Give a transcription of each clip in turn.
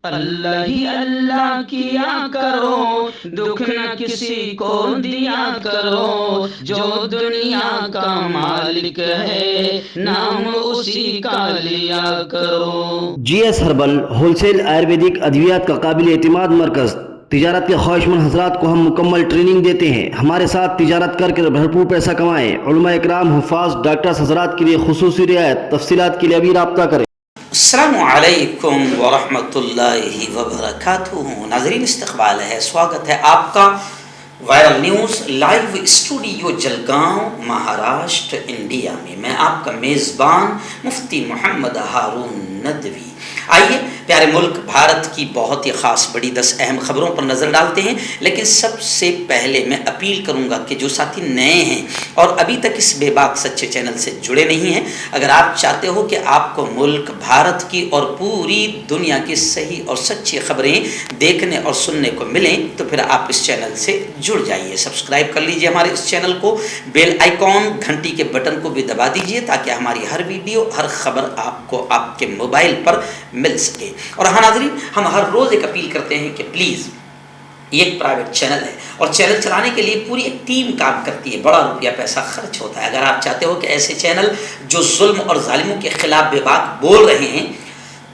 اللہ ہی اللہ کیا کرو، دکھ نہ کسی کو دیا کرو، جو دنیا کا مالک ہے نام اسی کا لیا کرو۔ G S herbal wholesale Ayurvedic ادویات کا قابل اعتماد مرکز۔ تجارت کے خواہشمند حضرات کو ہم مکمل ٹریننگ دیتے ہیں۔ ہمارے ساتھ تجارت کر کے بھرپور پیسہ کمائیں۔ علماء اکرام، حفاظ، ڈاکٹرز حضرات کے لیے خصوصی رعایت۔ تفصیلات کے لیے ابھی رابطہ کریں۔ السلام علیکم ورحمۃ اللہ وبرکاتہ۔ ناظرین، استقبال ہے، سواگت ہے آپ کا viral news live studio Jalgaon, Maharashtra, India میں۔ میں آپ کا میزبان مفتی محمد ہارون ندوی۔ آئیے پیارے ملک بھارت کی بہت ہی خاص بڑی 10 اہم خبروں پر نظر ڈالتے ہیں، لیکن سب سے پہلے میں اپیل کروں گا کہ جو ساتھی نئے ہیں اور ابھی تک اس بے باک سچے چینل سے جڑے نہیں ہیں، اگر آپ چاہتے ہو کہ آپ کو ملک بھارت کی اور پوری دنیا کی صحیح اور سچی خبریں دیکھنے اور سننے کو ملیں تو پھر آپ اس چینل سے جڑ جائیے۔ سبسکرائب کر لیجئے ہمارے اس چینل کو، بیل آئیکن گھنٹی کے بٹن کو بھی دبا دیجئے تاکہ ہماری ہر ویڈیو، ہر خبر آپ کو آپ کے موبائل پر مل سکے۔ اور ہاں ناظرین، ہم ہر روز ایک اپیل کرتے ہیں کہ پلیز، یہ ایک پرائیویٹ چینل ہے اور چینل چلانے کے لیے پوری ایک ٹیم کام کرتی ہے، بڑا روپیہ پیسہ خرچ ہوتا ہے۔ اگر آپ چاہتے ہو کہ ایسے چینل جو ظلم اور ظالموں کے خلاف بے باک بول رہے ہیں،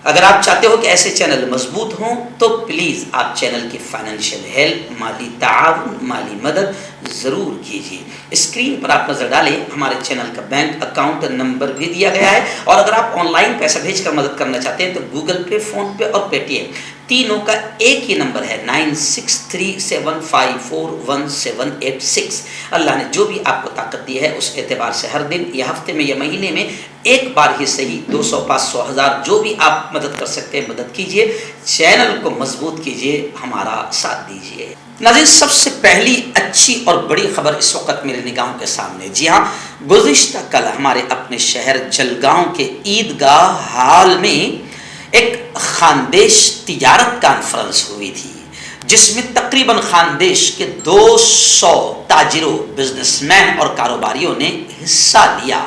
اگر آپ چاہتے ہو کہ ایسے چینل مضبوط ہوں تو پلیز آپ چینل کی فائنینشیل ہیلپ، مالی تعاون، مالی مدد ضرور کیجیے۔ اسکرین پر آپ نظر ڈالیں، ہمارے چینل کا بینک اکاؤنٹ نمبر بھی دیا گیا ہے، اور اگر آپ آن لائن پیسہ بھیج کر مدد کرنا چاہتے ہیں تو گوگل پے، فون پے اور پے ٹی ایم تینوں کا ایک ہی نمبر ہے، 9637541786۔ اللہ نے جو بھی آپ کو طاقت دی ہے اس اعتبار سے ہر دن یا ہفتے میں یا مہینے میں ایک بار ہی صحیح 200، 500، 1000 جو بھی آپ مدد کر سکتے ہیں مدد کیجئے، چینل کو مضبوط کیجئے، ہمارا ساتھ دیجئے۔ ناظرین، سب سے پہلی اچھی اور بڑی خبر اس وقت میرے نگاہوں کے سامنے، جی ہاں، گزشتہ کل ہمارے اپنے شہر جلگاؤں کے عیدگاہ ہال میں ایک خاندیش تجارت کانفرنس ہوئی تھی، جس میں تقریباً خاندیش کے 200 تاجروں، بزنس مین اور کاروباریوں نے حصہ لیا۔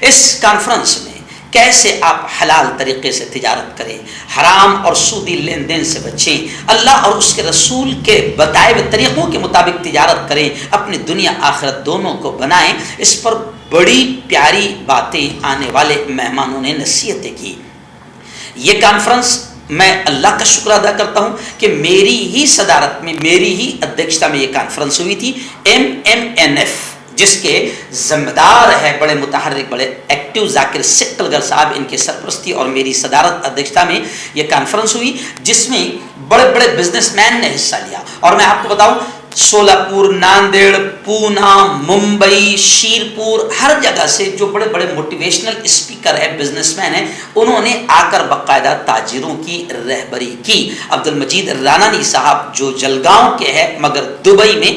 اس کانفرنس میں کیسے آپ حلال طریقے سے تجارت کریں، حرام اور سودی لین دین سے بچیں، اللہ اور اس کے رسول کے بتائے ہوئے طریقوں کے مطابق تجارت کریں، اپنی دنیا آخرت دونوں کو بنائیں، اس پر بڑی پیاری باتیں آنے والے مہمانوں نے نصیحتیں کی۔ یہ کانفرنس میں اللہ کا شکر ادا کرتا ہوں کہ میری ہی صدارت میں، میری ہی ادھیکشتا میں یہ کانفرنس ہوئی تھی۔ MMNF جس کے ذمہ دار ہے بڑے متحرک، بڑے ایکٹیو ذاکر سکلگر صاحب، ان کی سرپرستی اور میری صدارت ادھیکشتا میں یہ کانفرنس ہوئی، جس میں بڑے بڑے بزنس مین نے حصہ لیا۔ اور میں آپ کو بتاؤں، سولاپور، ناندیڑ، پونا، ممبئی، شیرپور، ہر جگہ سے جو بڑے بڑے موٹیویشنل اسپیکر ہیں، بزنس مین ہیں، انہوں نے آ کر باقاعدہ تاجروں کی رہبری کی۔ عبد المجید رانانی صاحب جو جلگاؤں کے ہیں مگر دبئی میں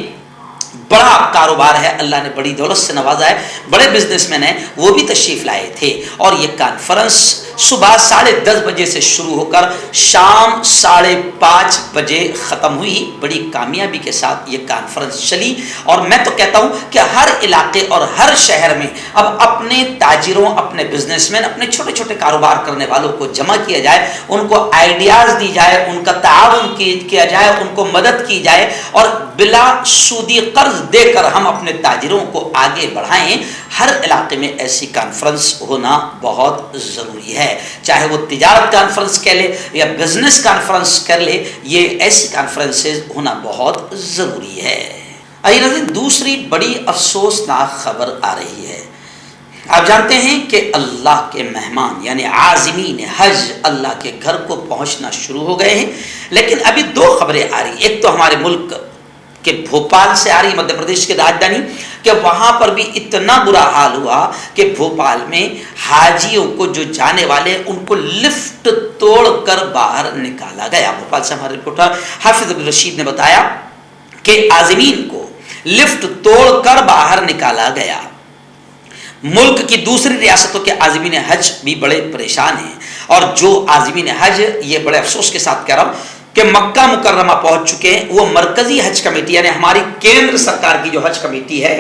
بڑا کاروبار ہے، اللہ نے بڑی دولت سے نوازا ہے، بڑے بزنس مین ہیں، وہ بھی تشریف لائے تھے۔ اور یہ کانفرنس صبح 10:30 بجے سے شروع ہو کر شام 5:30 بجے ختم ہوئی۔ بڑی کامیابی کے ساتھ یہ کانفرنس چلی، اور میں تو کہتا ہوں کہ ہر علاقے اور ہر شہر میں اب اپنے تاجروں، اپنے بزنس مین، اپنے چھوٹے چھوٹے کاروبار کرنے والوں کو جمع کیا جائے، ان کو آئیڈیاز دی جائے، ان کا تعاون کیا جائے، ان کو مدد کی جائے، اور بلا سودی قرض دے کر ہم اپنے تاجروں کو آگے بڑھائیں۔ ہر علاقے میں ایسی کانفرنس ہونا بہت ضروری ہے، چاہے وہ تجارت کانفرنس کہہ لے یا بزنس کانفرنس کر لے، یہ ایسی کانفرنسز ہونا بہت ضروری ہے۔ آئیے ناظرین، دوسری بڑی افسوسناک خبر آ رہی ہے۔ آپ جانتے ہیں کہ اللہ کے مہمان یعنی عازمین حج اللہ کے گھر کو پہنچنا شروع ہو گئے ہیں، لیکن ابھی 2 خبریں آ رہی۔ ایک تو ہمارے ملک کہ بھوپال سے آ رہی، مدھیہ پردیش کے راجدھانی، کہ وہاں پر بھی اتنا برا حال ہوا کہ بھوپال میں حاجیوں کو جو جانے والے ان کو لفٹ توڑ کر باہر نکالا گیا۔ بھوپال سے ہمارے رپورٹر حافظ عبد الرشید نے بتایا کہ عازمین کو لفٹ توڑ کر باہر نکالا گیا۔ ملک کی دوسری ریاستوں کے عازمین حج بھی بڑے پریشان ہیں، اور جو عازمین حج، یہ بڑے افسوس کے ساتھ کہہ رہا ہوں کہ مکہ مکرمہ پہنچ چکے ہیں، وہ مرکزی حج کمیٹی یعنی ہماری کیندر سرکار کی جو حج کمیٹی ہے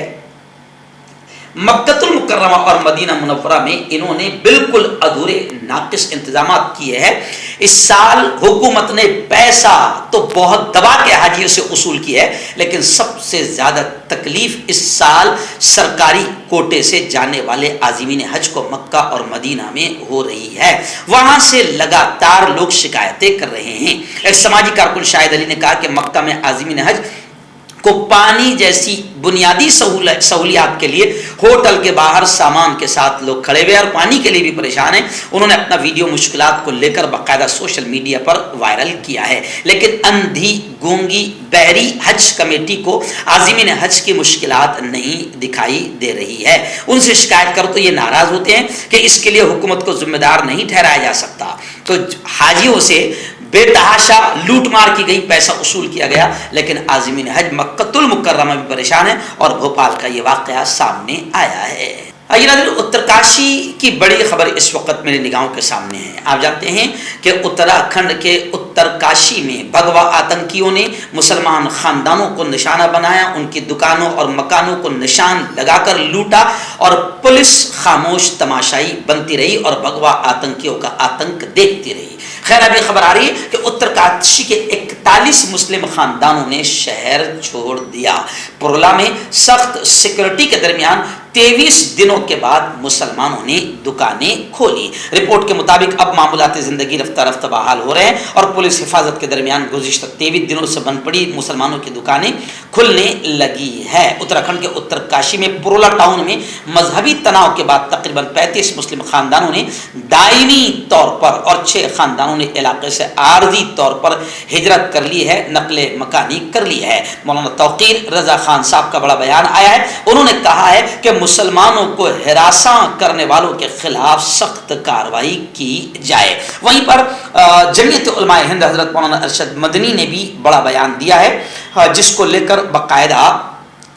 مکۃ المکرمہ اور مدینہ منورہ میں انہوں نے بالکل ادھورے ناقص انتظامات کیے ہیں. اس سال حکومت نے پیسہ تو بہت دبا کے حاجیوں سے وصول کیا ہے, لیکن سب سے زیادہ تکلیف اس سال سرکاری کوٹے سے جانے والے عازمین حج کو مکہ اور مدینہ میں ہو رہی ہے. وہاں سے لگاتار لوگ شکایتیں کر رہے ہیں. ایک سماجی کارکن شاہد علی نے کہا کہ مکہ میں عازمین حج کو پانی جیسی بنیادی سہولیات کے لیے ہوٹل کے باہر سامان کے ساتھ لوگ کھڑے ہوئے اور پانی کے لیے بھی پریشان ہیں. انہوں نے اپنا ویڈیو مشکلات کو لے کر باقاعدہ سوشل میڈیا پر وائرل کیا ہے, لیکن اندھی گونگی بہری حج کمیٹی کو عازمین حج کی مشکلات نہیں دکھائی دے رہی ہے. ان سے شکایت کرو تو یہ ناراض ہوتے ہیں کہ اس کے لیے حکومت کو ذمہ دار نہیں ٹھہرایا جا سکتا. تو حاجیوں سے بے تحاشا لوٹ مار کی گئی, پیسہ وصول کیا گیا, لیکن عازمین حج مکۃ المکرمہ بھی پریشان ہیں اور بھوپال کا یہ واقعہ سامنے آیا ہے. اترکاشی کی بڑی خبر اس وقت میرے نگاہوں کے سامنے ہے. آپ جانتے ہیں کہ اتراکھنڈ کے اترکاشی میں بھگوا آتنکیوں نے مسلمان خاندانوں کو نشانہ بنایا, ان کی دکانوں اور مکانوں کو نشان لگا کر لوٹا اور پولیس خاموش تماشائی بنتی رہی اور بھگوا آتنکیوں کا آتنک دیکھتی رہی. خیر ابھی خبر آ رہی ہے کہ اترکاشی کے 41 مسلم خاندانوں نے شہر چھوڑ دیا. پرولا میں سخت سیکورٹی کے درمیان 23 دنوں کے بعد مسلمانوں نے دکانیں کھولی. رپورٹ کے مطابق اب معمولات زندگی رفتہ رفتہ بحال ہو رہے ہیں اور پولیس حفاظت کے درمیان گزشتہ 23 دنوں سے بند پڑی مسلمانوں کی دکانیں کھلنے لگی ہے. اتراکھنڈ کے اترکاشی میں پرولا ٹاؤن میں مذہبی تناؤ کے بعد تقریباً 35 مسلم خاندانوں نے دائمی طور پر اور 6 خاندانوں نے علاقے سے عارضی طور پر ہجرت کر لی ہے, نقل مکانی کر لی ہے. مولانا توقیر رضا خان صاحب کا بڑا بیان آیا ہے. انہوں نے کہا ہے کہ مسلمانوں کو ہراساں کرنے والوں کے خلاف سخت کارروائی کی جائے. وہیں پر جمعیت علماء ہند حضرت مولانا ارشد مدنی نے بھی بڑا بیان دیا ہے, جس کو لے کر باقاعدہ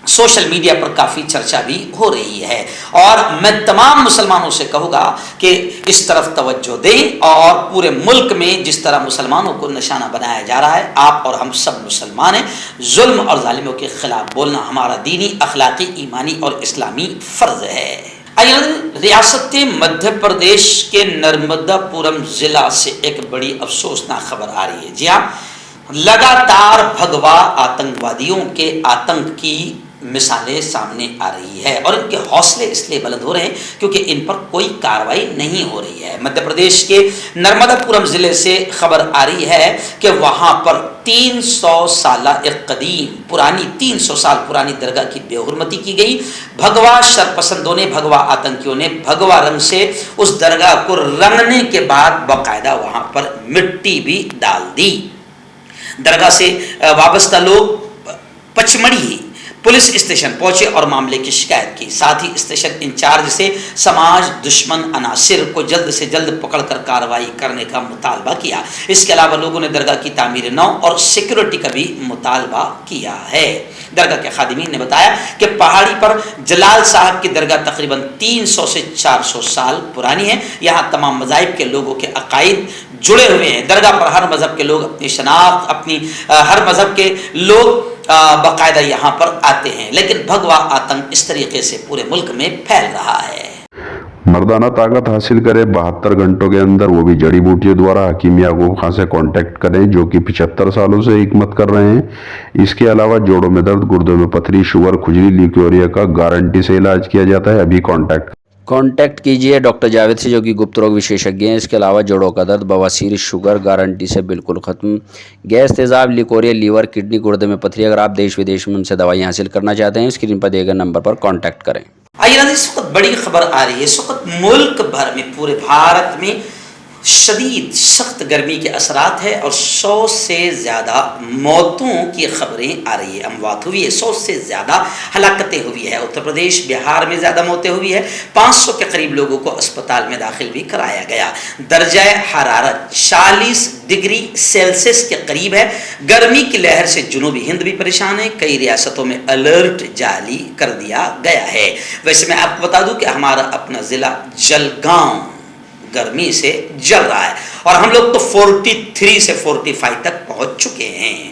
سوشل میڈیا پر کافی چرچا بھی ہو رہی ہے. اور میں تمام مسلمانوں سے کہوں گا کہ اس طرف توجہ دیں اور پورے ملک میں جس طرح مسلمانوں کو نشانہ بنایا جا رہا ہے, آپ اور ہم سب مسلمان ہیں. ظلم اور ظالموں کے خلاف بولنا ہمارا دینی, اخلاقی, ایمانی اور اسلامی فرض ہے. ریاست مدھیہ پردیش کے نرمدا پورم ضلع سے ایک بڑی افسوسناک خبر آ رہی ہے. جی ہاں, لگاتار بھگوا آتنکوادیوں کے آتنک کی مثالیں سامنے آ رہی ہے اور ان کے حوصلے اس لیے بلند ہو رہے ہیں کیونکہ ان پر کوئی کارروائی نہیں ہو رہی ہے. مدھیہ پردیش کے نرمدا پورم ضلع سے خبر آ رہی ہے کہ وہاں پر 300 سالہ ایک قدیم پرانی 300 سال پرانی درگاہ کی بے حرمتی کی گئی. بھگوا شرپسندوں نے, بھگوا آتنکیوں نے بھگوا رنگ سے اس درگاہ کو رنگنے کے بعد باقاعدہ وہاں پر مٹی بھی ڈال دی. درگاہ سے وابستہ لوگ پچمڑی پولیس اسٹیشن پہنچے اور معاملے کی شکایت کی. ساتھ ہی اسٹیشن انچارج سے سماج دشمن عناصر کو جلد سے جلد پکڑ کر کارروائی کرنے کا مطالبہ کیا. اس کے علاوہ لوگوں نے درگاہ کی تعمیر نو اور سیکورٹی کا بھی مطالبہ کیا ہے. درگاہ کے خادمین نے بتایا کہ پہاڑی پر جلال صاحب کی درگاہ تقریباً 300 سے 400 سال پرانی ہے. یہاں تمام مذاہب کے لوگوں کے عقائد جڑے ہوئے ہیں. درگاہ پر ہر مذہب کے لوگ اپنی شناخت, اپنی ہر مذہب کے لوگ باقاعدہ یہاں پر آتے ہیں, لیکن بھگوا آتنک اس طریقے سے پورے ملک میں پھیل رہا ہے. مردانہ طاقت حاصل کرے 72 گھنٹوں کے اندر, وہ بھی جڑی بوٹیوں دوارا. حکیم یعقوب خان سے کانٹیکٹ کریں جو کہ 75 سالوں سے حکمت کر رہے ہیں. اس کے علاوہ جوڑوں میں درد, گردوں میں پتھری, شوگر, کھجلی, لیکوریا کا گارنٹی سے علاج کیا جاتا ہے. ابھی کانٹیکٹ کیجئے ڈاکٹر جاوید سے جو کہ گپت روگ وشیشجঞ ہیں. اس کے علاوہ جوڑوں کا درد, بواسیر, شوگر گارنٹی سے بالکل ختم. گیس, تیزاب, لیکوریا, لیور, کڈنی, گردے میں پتھری. اگر آپ دیش ودیش میں ان سے دوائیں حاصل کرنا چاہتے ہیں, اسکرین پر دیے گئے نمبر پر کانٹیکٹ کریں. آئیے اس وقت بڑی خبر آ رہی ہے. اس وقت ملک بھر میں, پورے بھارت میں شدید سخت گرمی کے اثرات ہے اور 100 سے زیادہ موتوں کی خبریں آ رہی ہے. اموات ہوئی ہے, 100 سے زیادہ ہلاکتیں ہوئی ہے. اتر پردیش, بہار میں زیادہ موتیں ہوئی ہے. 500 کے قریب لوگوں کو اسپتال میں داخل بھی کرایا گیا. درجہ حرارت 40 ڈگری سیلسیس کے قریب ہے. گرمی کی لہر سے جنوبی ہند بھی پریشان ہے. کئی ریاستوں میں الرٹ جاری کر دیا گیا ہے. ویسے میں آپ کو بتا دوں کہ ہمارا اپنا ضلع جلگاؤں گرمی سے جل رہا ہے اور ہم لوگ تو 43 سے 45 تک پہنچ چکے ہیں.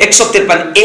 153A,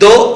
2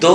2